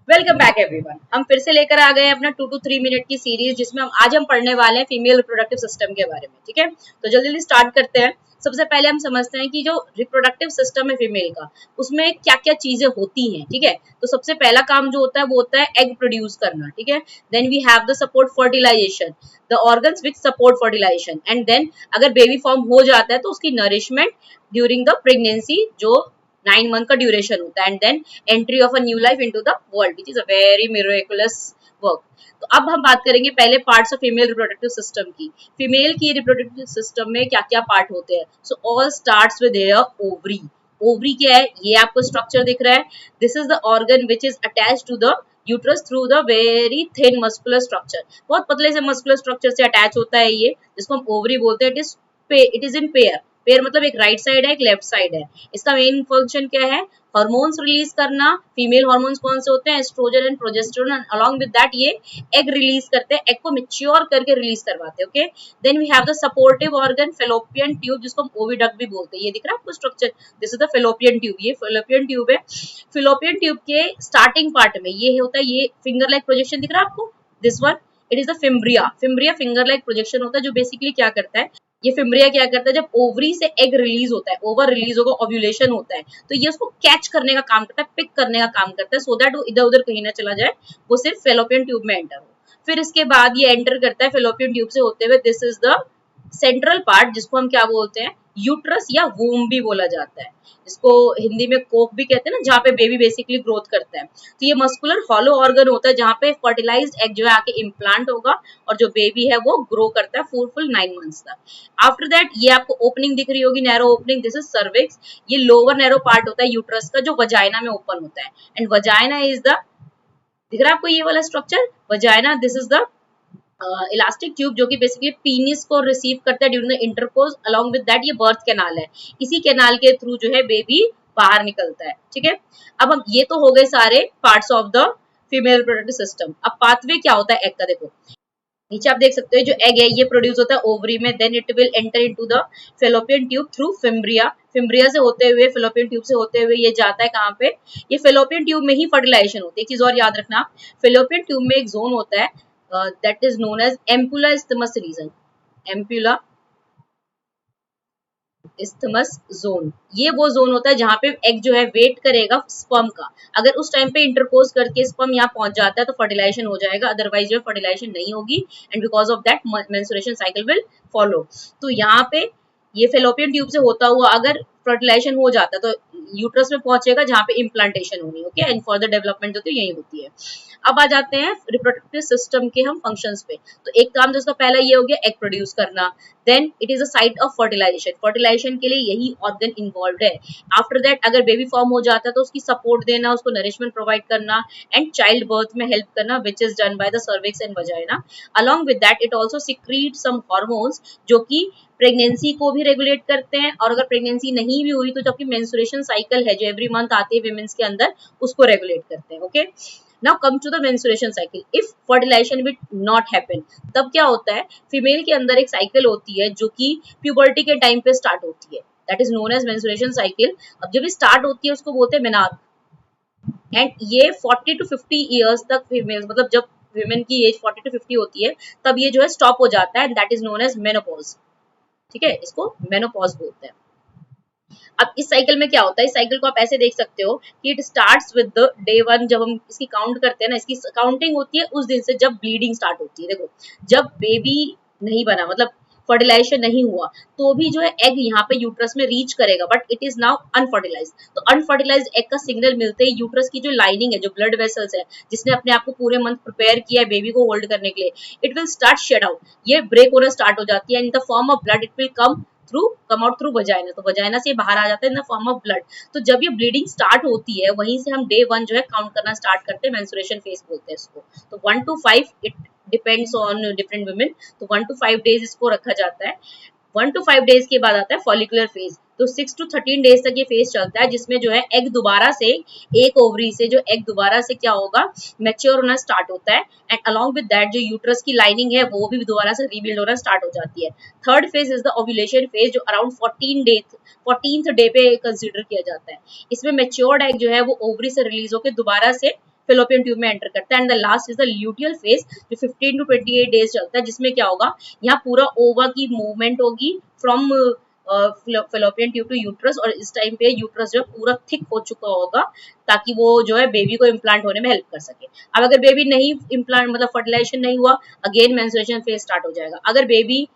Welcome back everyone. हम फिर से लेकर आ गए हैं अपना 2 to 3 मिनट की सीरीज, जिसमें आज हम पढ़ने वाले हैं फीमेल रिप्रोडक्टिव सिस्टम के बारे में। ठीक है, तो जल्दी जल्दी स्टार्ट करते हैं। सबसे पहले हम समझते हैं कि जो रिप्रोडक्टिव सिस्टम है फीमेल का, उसमें क्या क्या चीजें होती हैं। ठीक है, तो सबसे पहला काम जो होता है वो होता है एग प्रोड्यूस करना। ठीक है, then we have the support fertilization, the organs which support fertilization, and then अगर बेबी फॉर्म हो जाता है तो उसकी नरिशमेंट ड्यूरिंग द प्रेगनेंसी, जो 9 मंथ का ड्यूरेशन होता है, and then entry of a new life into the world, which is a very miraculous work. तो अब हम बात करेंगे पहले parts of female reproductive system की। फीमेल की रिप्रोडक्टिव सिस्टम में क्या क्या पार्ट होते हैं। So all starts with their ovary. Ovary क्या है, ये आपको स्ट्रक्चर दिख रहा है। This is the organ which is attached to the uterus through the very thin muscular structure. बहुत पतले से मस्कुलर स्ट्रक्चर से अटैच होता है ये, जिसको हम ओवरी बोलते हैं। It is in pair. Pair मतलब एक राइट साइड है, एक लेफ्ट साइड है। इसका मेन फंक्शन क्या है, हार्मोन्स रिलीज करना। फीमेल हार्मोन्स कौन से होते हैं, oestrogen and progesterone, and along with that ये एग रिलीज करते हैं, एग को मैच्योर करके रिलीज करवाते हैं। Okay, then we have the supportive organ fallopian tube, जिसको हम ओविडक्ट भी बोलते हैं। ये दिख रहा है आपको structure, this is the fallopian tube. ये फेलोपियन ट्यूब है। फेलोपियन ट्यूब के स्टार्टिंग पार्ट में ये होता है, ये फिंगर लाइक प्रोजेक्शन दिख रहा है आपको, this one, it is the fimbria. Fimbria finger like projection होता है, जो बेसिकली क्या करता है, ये फिम्ब्रिया क्या करता है, जब ओवरी से एग रिलीज होता है, ओवर रिलीज होगा, ओव्यूलेशन होता है, तो ये उसको कैच करने का काम करता है, पिक करने का काम करता है, सो दैट वो इधर उधर कहीं ना चला जाए, वो सिर्फ फेलोपियन ट्यूब में एंटर हो। फिर इसके बाद ये एंटर करता है फेलोपियन ट्यूब से होते हुए, this is the central part, जिसको हम क्या बोलते हैं, यूट्रस या वूम भी बोला जाता है। इसको हिंदी में कोक भी कहते हैं ना, जहाँ पे बेबी बेसिकली ग्रोथ करता है। तो ये मस्कुलर हॉलो ऑर्गन होता है, जहाँ पे फर्टिलाइज्ड एग जो है आके इम्प्लांट होगा, और जो बेबी है वो ग्रो करता है फुल 9 मंथ्स तक। आफ्टर दैट ये आपको ओपनिंग दिख रही होगी, narrow opening, this is cervix. ये लोअर नैरो पार्ट होता है यूट्रस का, जो वजाइना में ओपन होता है, एंड वजाइना इज द, दिख रहा है आपको ये वाला structure, vagina, this is the elastic tube, जो कि बेसिकली पीनिस को रिसीव करता है during the intercourse. Along with that ये बर्थ कैनाल है, इसी कैनाल के थ्रू जो है बेबी बाहर निकलता है। ठीक है, अब हम, ये तो हो गए सारे parts of the female reproductive system. अब पाथवे क्या होता है एग का, देखो नीचे आप देख सकते हो, जो एग है ये प्रोड्यूस होता है ओवरी में, then it will enter into the fallopian tube through fimbria. Fimbria से होते हुए, फेलोपियन ट्यूब से होते हुए ये जाता है कहाँ पे, ये फेलोपियन ट्यूब में ही फर्टिलाइजेशन होती है। एक चीज और याद रखना, फेलोपियन ट्यूब में एक जोन होता है, that is known as ampulla isthmus region, ampulla isthmus zone। ये वो जोन होता है जहां पे एग जो है वेट करेगा स्पर्म का। अगर उस टाइम पे इंटरपोज करके स्पर्म यहाँ पहुंच जाता है तो फर्टिलाइजेशन हो जाएगा, अदरवाइज जो फर्टिलाइजेशन नहीं होगी, and because of that menstruation cycle will follow. तो यहाँ पे ये फेलोपियन ट्यूब से होता हुआ अगर फर्टिलाइजेशन हो जाता है तो यूट्रस में पहुंचेगा, जहां पे इम्प्लांटेशन होनी। ओके, एंड फर्दर डेवलपमेंट होती है, यही होती है। अब आ जाते हैं रिप्रोडक्टिव सिस्टम के हम फंक्शंस पे। तो एक काम जो उसका पहला ये हो गया एग प्रोड्यूस करना, then it is a site of fertilization. Fertilization के लिए यही ऑर्गन इन्वॉल्व है। आफ्टर दैट अगर बेबी फॉर्म हो जाता है तो उसकी सपोर्ट देना, उसको नरिशमेंट प्रोवाइड करना, एंड चाइल्ड बर्थ में हेल्प करना, which is done by the cervix and vagina. Along with that it also secrete some hormones, जो कि प्रेगनेंसी को भी रेगुलेट करते हैं, और अगर प्रेगनेंसी नहीं भी हुई तो जबकि मेंस्ट्रुएशन साइकिल है जो एवरी मंथ आती है विमेंस के अंदर, उसको रेगुलेट करते हैं। Okay, now come to the menstruation cycle. If fertilization will not happen, तब क्या होता है, फीमेल के अंदर एक साइकिल होती है जो कि प्यूबर्टी के टाइम पे स्टार्ट होती है, that is known as menstruation cycle. अब जब स्टार्ट होती है उसको बोलते हैं मेनार्क, एंड ये 40 to 50 ईयर्स तक फीमेल, मतलब जब विमेन की एज 40 to 50 होती है तब ये जो है स्टॉप हो जाता है, and that is known as menopause. ठीक है, इसको मेनोपॉज बोलते हैं। अब इस साइकिल में क्या होता है, इस साइकिल को आप ऐसे देख सकते हो कि it starts with the day 1। जब हम इसकी काउंट करते हैं ना, इसकी काउंटिंग होती है उस दिन से जब ब्लीडिंग स्टार्ट होती है। देखो, जब बेबी नहीं बना, मतलब फर्टिलाइजेशन नहीं हुआ, तो भी जो है एग यहाँ पे यूट्रस में रीच करेगा, but it is now unfertilised. तो अनफर्टिलाइज्ड एग का सिग्नल मिलते ही यूट्रस की जो लाइनिंग है, जो ब्लड वेसल्स है, जिसने अपने आप को पूरे मंथ प्रिपेयर किया है बेबी को होल्ड करने के लिए, it will start shed out. ये ब्रेक होना स्टार्ट हो जाती है, in the form of blood it will come out through vagina. तो वजाइना से बाहर आ जाता है in the form of blood. तो जब ये ब्लीडिंग स्टार्ट होती है, वहीं से हम डे 1 जो है काउंट करना स्टार्ट करते हैं, मेंस्ट्रुएशन फेज बोलते हैं इसको। तो 1 to 5 it depends on different women, तो 1 to 5 डेज इसको रखा जाता है। 1 to 5 डेज के बाद आता है फॉलिकुलर फेज। तो 6 to 13 डेज तक ये फेज चलता है, जिसमें जो है एग दोबारा से, एक ओवरी से जो एग दोबारा से क्या होगा, मैच्योर होना स्टार्ट होता है, एंड अलोंग विद दैट जो यूट्रस की लाइनिंग है वो भी दोबारा से रीबिल्ड होना स्टार्ट हो जाती है। Third phase is the ovulation phase, जो अराउंड 14th डे पे कंसिडर किया जाता है। इसमें मैच्योर्ड एग जो है वो ओवरी से रिलीज होकर दोबारा से फेलोपियन ट्यूब में एंटर करता है। And the last is the luteal phase जो 15 टू 28 डेज चलता है, जिसमें क्या होगा, यहाँ पूरा ओवा की मूवमेंट होगी from fallopian tube to uterus, और इस टाइम पे यूट्रस जो पूरा थिक हो चुका होगा ताकि वो जो है बेबी को इम्प्लांट होने में हेल्प कर सके। अब अगर बेबी नहीं इम्प्लांट मतलब फर्टिलाइजेशन नहीं हुआ, अगेन मेंस्ट्रुएशन फेज स्टार्ट हो जाएगा। अगर बेबी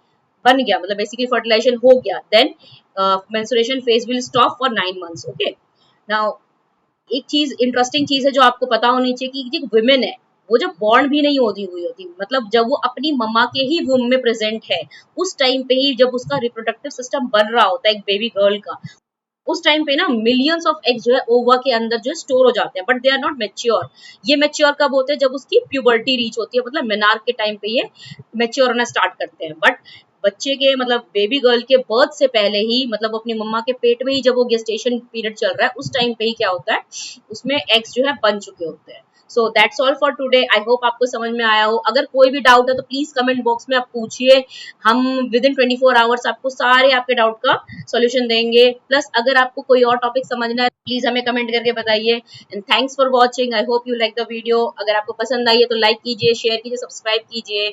बन गया मतलब बेसिकली फर्टिलाइजेशन हो गया, then menstruation phase will stop for 9 months. Okay, now एक चीज इंटरेस्टिंग चीज है जो आपको पता होनी चाहिए कि जो वुमेन है वो जब बॉर्न भी नहीं होती हुई होती, मतलब जब वो अपनी मम्मा के ही वूम में प्रेजेंट है, उस टाइम पे ही जब उसका रिप्रोडक्टिव सिस्टम बन रहा होता है एक बेबी गर्ल का, उस टाइम पे ना मिलियंस ऑफ एग्स जो है ओवा के अंदर जो स्टोर हो जाते हैं, but they are not mature. ये मैच्योर कब होते हैं, जब उसकी प्यूबर्टी रीच होती है, मतलब मेनार्क के टाइम पे ये मैच्योर होना स्टार्ट करते हैं। बट बच्चे के मतलब बेबी गर्ल के बर्थ से पहले ही, मतलब अपनी मम्मा के पेट में ही जब वो गेस्टेशन पीरियड चल रहा है, उस टाइम पे ही क्या होता है, उसमें एग्स जो है बन चुके होते हैं। So that's all for today. I hope आपको समझ में आया हो। अगर कोई भी डाउट है तो प्लीज कमेंट बॉक्स में आप पूछिए, हम विद इन 24 आवर्स आपको सारे आपके डाउट का सॉल्यूशन देंगे। प्लस अगर आपको कोई और टॉपिक समझना है प्लीज हमें कमेंट करके बताइए। And thanks for watching. I hope you like the video. अगर आपको पसंद आई है तो लाइक कीजिए, शेयर कीजिए, सब्सक्राइब कीजिए।